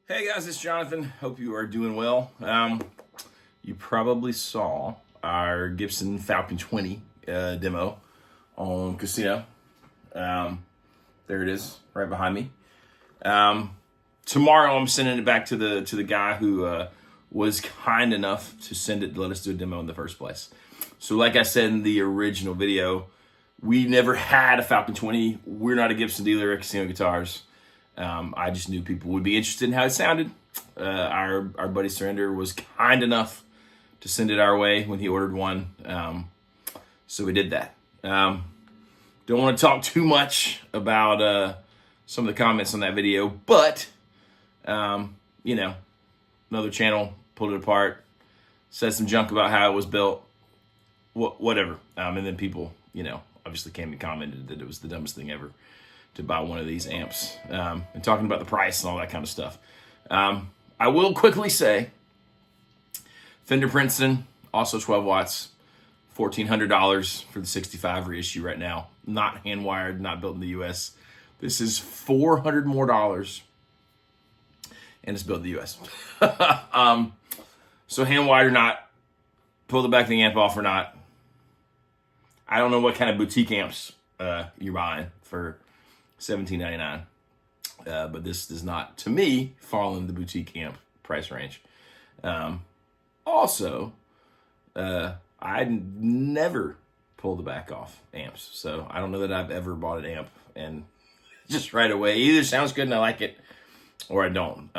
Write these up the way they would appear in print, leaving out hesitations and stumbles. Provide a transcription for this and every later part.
Hey guys, it's Jonathan. Hope you are doing well. You probably saw our Gibson Falcon 20 demo on Casino. There it is, right behind me. Tomorrow I'm sending it back to the guy who was kind enough to send it to let us do a demo in the first place. So like I said in the original video, we never had a Falcon 20. We're not a Gibson dealer at Casino Guitars. I just knew people would be interested in how it sounded. Our buddy Surrender was kind enough to send it our way when he ordered one. So we did that. Don't want to talk too much about some of the comments on that video, but another channel pulled it apart, said some junk about how it was built, whatever. And then people, obviously came and commented that it was the dumbest thing ever to buy one of these amps, and talking about the price and all that kind of stuff. I will quickly say, Fender Princeton, also 12 watts, $1,400 for the 65 reissue right now. Not hand-wired, not built in the U.S. This is $400 more, and it's built in the U.S. So hand-wired or not, pull the back of the amp off or not. I don't know what kind of boutique amps you're buying for $17.99, but this does not, to me, fall in the boutique amp price range. Also, I never pull the back off amps, so I don't know that I've ever bought an amp and just right away either sounds good and I like it, or I don't.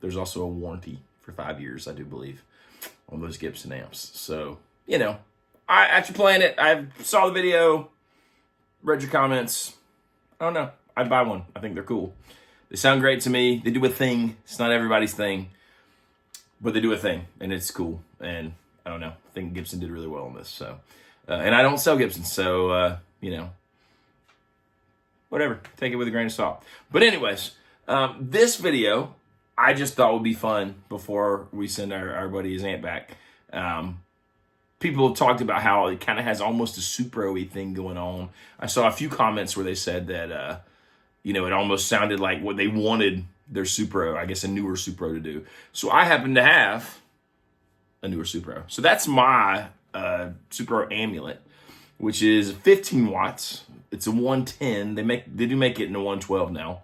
There's also a warranty for 5 years, I do believe, on those Gibson amps. So, after playing it, I saw the video, read your comments. I don't know. I'd buy one. I think they're cool. They sound great to me. They do a thing. It's not everybody's thing, but they do a thing, and it's cool. And I don't know. I think Gibson did really well on this. So, and I don't sell Gibson, so whatever. Take it with a grain of salt. But anyways, this video I just thought would be fun before we send our buddy his amp back. People have talked about how it kind of has almost a Supro-y thing going on. I saw a few comments where they said that, it almost sounded like what they wanted their Supro, I guess a newer Supro, to do. So I happen to have a newer Supro. So that's my Supro Amulet, which is 15 watts. It's a 110. They do make it in a 112 now.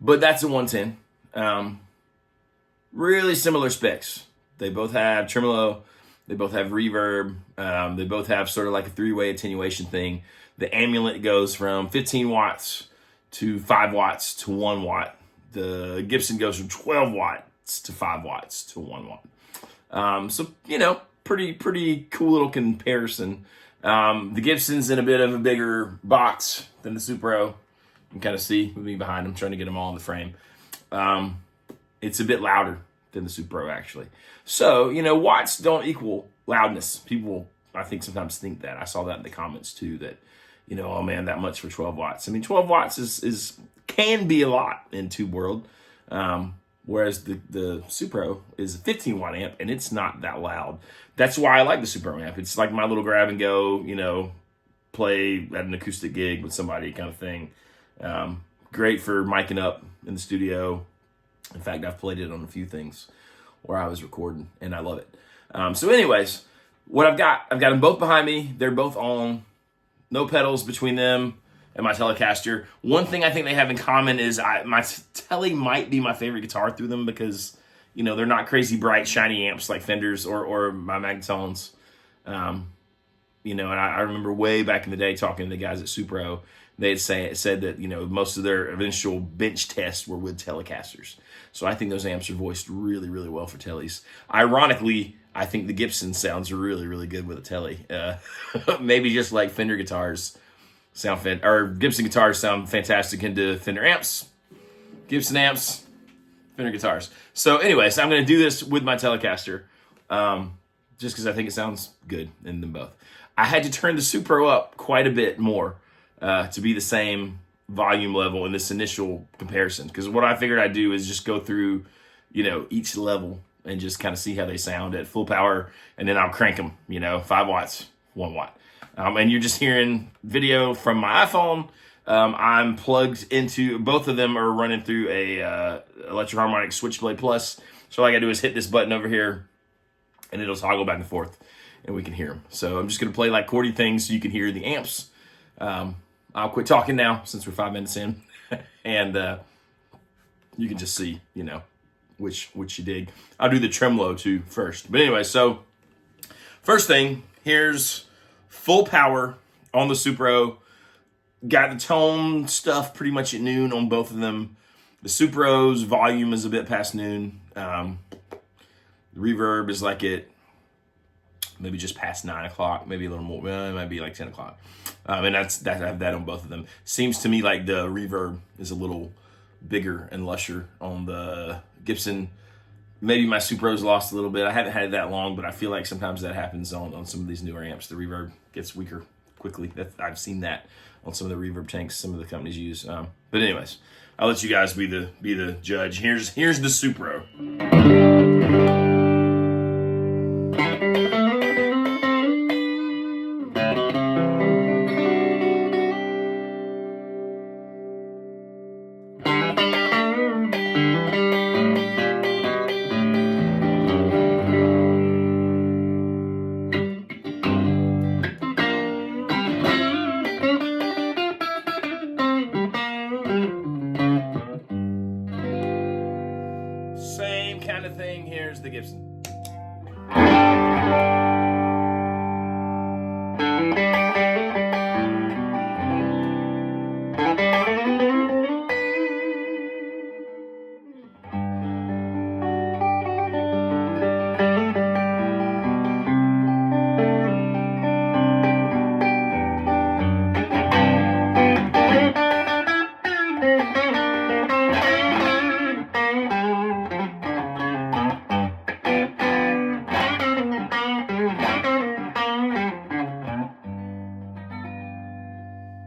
But that's a 110. Really similar specs. They both have tremolo. They both have reverb. They both have sort of like a three-way attenuation thing. The Amulet goes from 15 watts to 5 watts to 1 watt. The Gibson goes from 12 watts to 5 watts to 1 watt. So, pretty cool little comparison. The Gibson's in a bit of a bigger box than the Supro. You can kind of see with me behind them, trying to get them all in the frame. It's a bit louder than the Supro, actually. So, watts don't equal loudness. People, I think, sometimes think that. I saw that in the comments, too, that, oh, man, that much for 12 watts. I mean, 12 watts can be a lot in tube world, whereas the Supro is a 15-watt amp, and it's not that loud. That's why I like the Supro amp. It's like my little grab-and-go, play at an acoustic gig with somebody kind of thing. Great for miking up in the studio. In fact, I've played it on a few things where I was recording, and I love it. So anyways, what I've got them both behind me. They're both on. No pedals between them and my Telecaster. One thing I think they have in common is my Tele might be my favorite guitar through them because, they're not crazy bright, shiny amps like Fenders or my Magnetones. And I remember way back in the day talking to the guys at Supro. They had said that, most of their eventual bench tests were with Telecasters. So I think those amps are voiced really, really well for Teles. Ironically, I think the Gibson sounds really, really good with a Tele. Maybe just like Fender guitars Gibson guitars sound fantastic into Fender amps, Gibson amps, Fender guitars. So anyways, I'm going to do this with my Telecaster, just because I think it sounds good in them both. I had to turn the Supro up quite a bit more to be the same volume level in this initial comparison. Because what I figured I'd do is just go through, each level and just kind of see how they sound at full power. And then I'll crank them, 5 watts, 1 watt. And you're just hearing video from my iPhone I'm plugged into, both of them are running through a Electro Harmonic Switchblade Plus. So all I gotta do is hit this button over here, and it'll toggle back and forth, and we can hear them. So I'm just gonna play like chordy things so you can hear the amps. I'll quit talking now since we're 5 minutes in, and you can just see, you know, which you dig. I'll do the tremolo too first. But anyway, so first thing, here's full power on the Supro. Got the tone stuff pretty much at noon on both of them. The Supro's volume is a bit past noon. The reverb is like at maybe just past 9 o'clock, maybe a little more. Well, it might be like 10 o'clock. And I have that on both of them. Seems to me like the reverb is a little bigger and lusher on the Gibson. Maybe my Supro's lost a little bit. I haven't had it that long, but I feel like sometimes that happens on some of these newer amps. The reverb gets weaker quickly. I've seen that on some of the reverb tanks some of the companies use. But anyways, I'll let you guys be the judge. Here's the Supro. Same kind of thing. Here's the Gibson.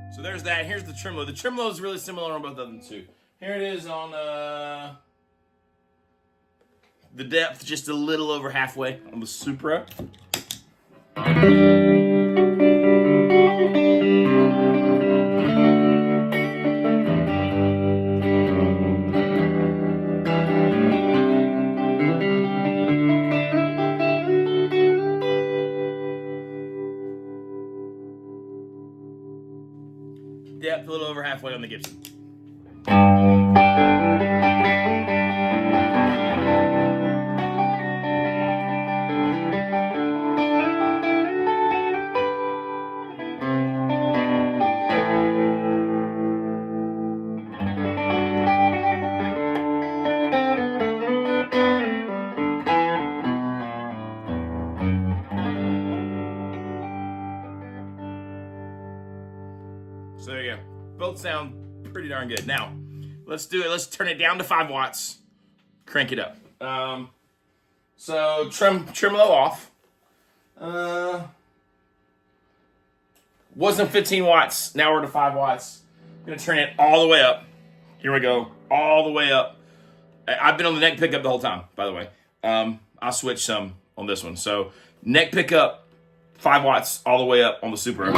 So there's that. Here's the tremolo. The tremolo is really similar on both of them too. Here it is on the depth, just a little over halfway on the Supro. Depth a little over halfway on the Gibson. So there you go. Both sound pretty darn good. Now, let's do it. Let's turn it down to 5 watts. Crank it up. So tremolo off. Wasn't 15 watts. Now we're to 5 watts. I'm gonna turn it all the way up. Here we go. All the way up. I've been on the neck pickup the whole time, by the way. I'll switch some on this one. So neck pickup, 5 watts all the way up on the Supro.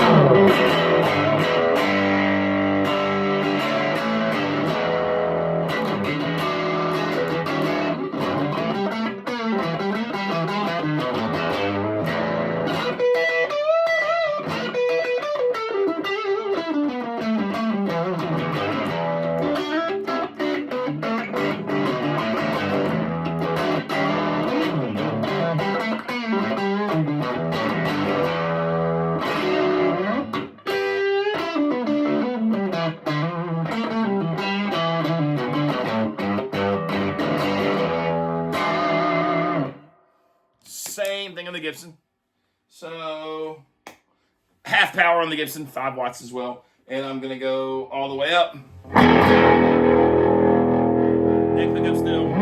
Same thing on the Gibson. So half power on the Gibson, 5 watts as well. And I'm gonna go all the way up. Neck pickup still.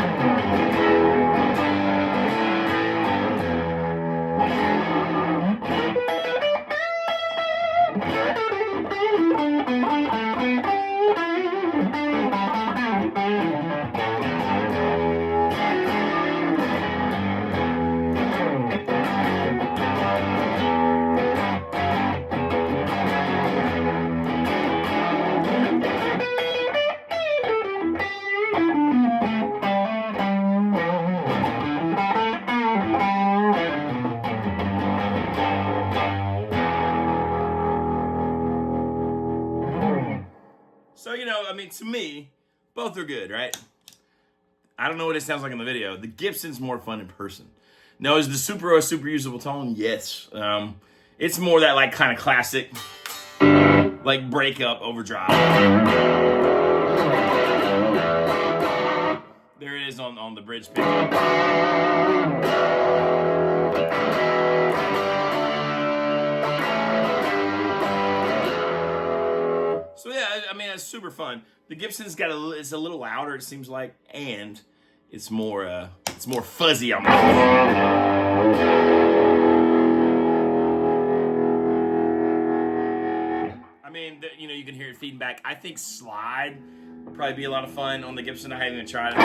mean, to me, both are good, right? I don't know what it sounds like in the video. The Gibson's more fun in person. Now, is the Supro a super usable tone? Yes. It's more that like kind of classic, like breakup overdrive. There it is on the bridge pick. So yeah, I mean, it's super fun. The Gibson's it's a little louder, it seems like, and it's more fuzzy on the I mean, you can hear it feeding back. I think slide would probably be a lot of fun on the Gibson. I haven't even tried it.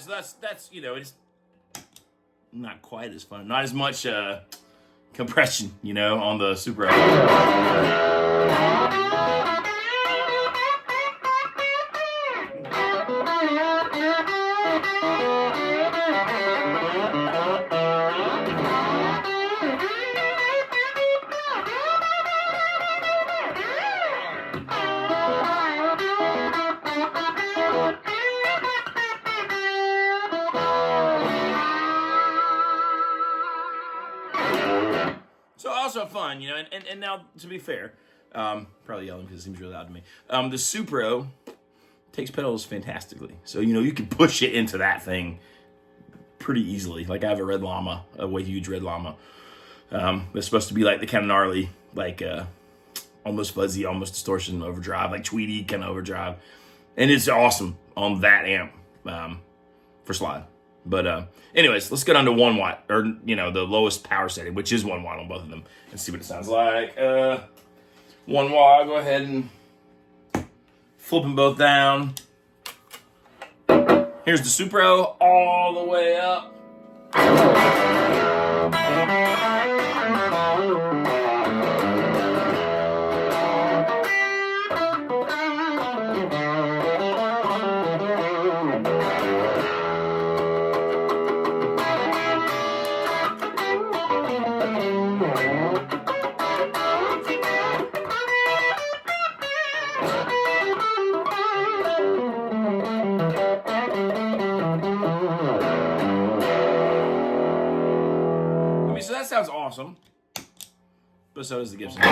So that's it's not quite as fun, not as much compression, on the Supro. So also fun, and now, to be fair, probably yelling because it seems really loud to me. The Supro takes pedals fantastically. So, you can push it into that thing pretty easily. Like I have a Red Llama, a way huge Red Llama. It's supposed to be like the kind of gnarly, like almost fuzzy, almost distortion overdrive, like Tweety kind of overdrive. And it's awesome on that amp for slide. But anyways, let's go down to 1 watt, or the lowest power setting, which is 1 watt on both of them, and see what it sounds like. 1 watt. Go ahead and flip them both down. Here's the Supro all the way up. So that sounds awesome, but so does the Gibson.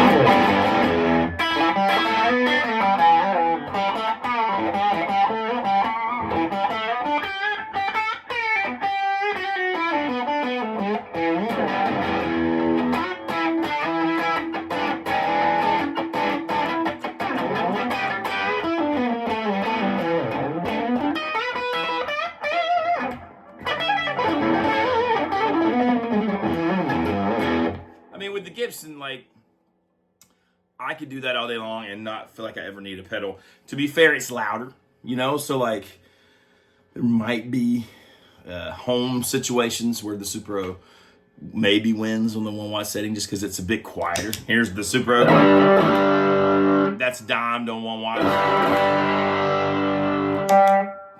With the Gibson, like, I could do that all day long and not feel like I ever need a pedal. To be fair, it's louder, so like there might be home situations where the Supro maybe wins on the 1 watt setting just because it's a bit quieter. Here's the Supro. That's dimed on 1 watt.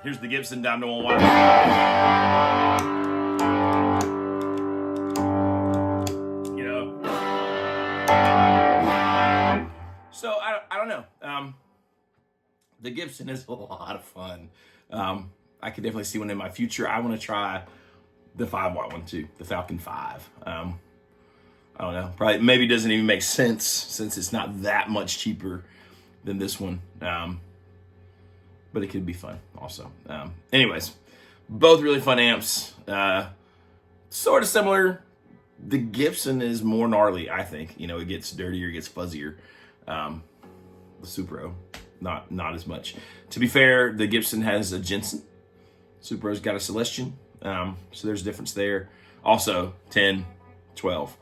Here's the Gibson dimed on 1 watt. So I don't know. The Gibson is a lot of fun. I could definitely see one in my future. I want to try the 5 watt one too, the Falcon 5. I don't know. Probably maybe doesn't even make sense since it's not that much cheaper than this one. But it could be fun also. Anyways, both really fun amps. Sort of similar. The Gibson is more gnarly, I think. It gets dirtier, it gets fuzzier. The Supro, not as much. To be fair, the Gibson has a Jensen. Supro's got a Celestion. So there's a difference there. Also 10, 12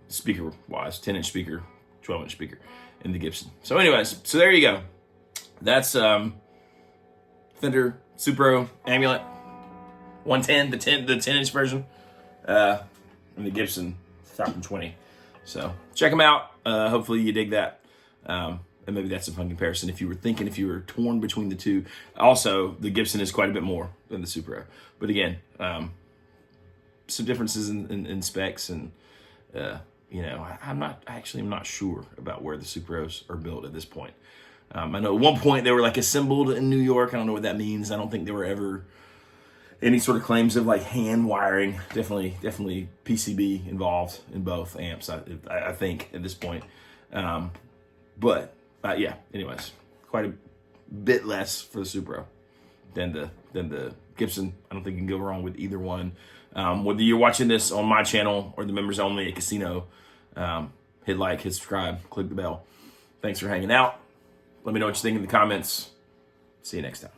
speaker wise, 10-inch speaker, 12-inch speaker in the Gibson. So anyways, so there you go. That's Fender Supro Amulet 110, the 10-inch version, and the Gibson Falcon 20. So check them out. Hopefully you dig that. And maybe that's a fun comparison if you were torn between the two. Also, the Gibson is quite a bit more than the Supro. But again, some differences in specs, and I'm not sure about where the Supros are built at this point. I know at one point they were like assembled in New York. I don't know what that means. I don't think there were ever any sort of claims of like hand wiring. Definitely PCB involved in both amps, I think, at this point. But yeah, anyways, quite a bit less for the Supro than the Gibson. I don't think you can go wrong with either one. Whether you're watching this on my channel or the members only at Casino, hit like, hit subscribe, click the bell. Thanks for hanging out. Let me know what you think in the comments. See you next time.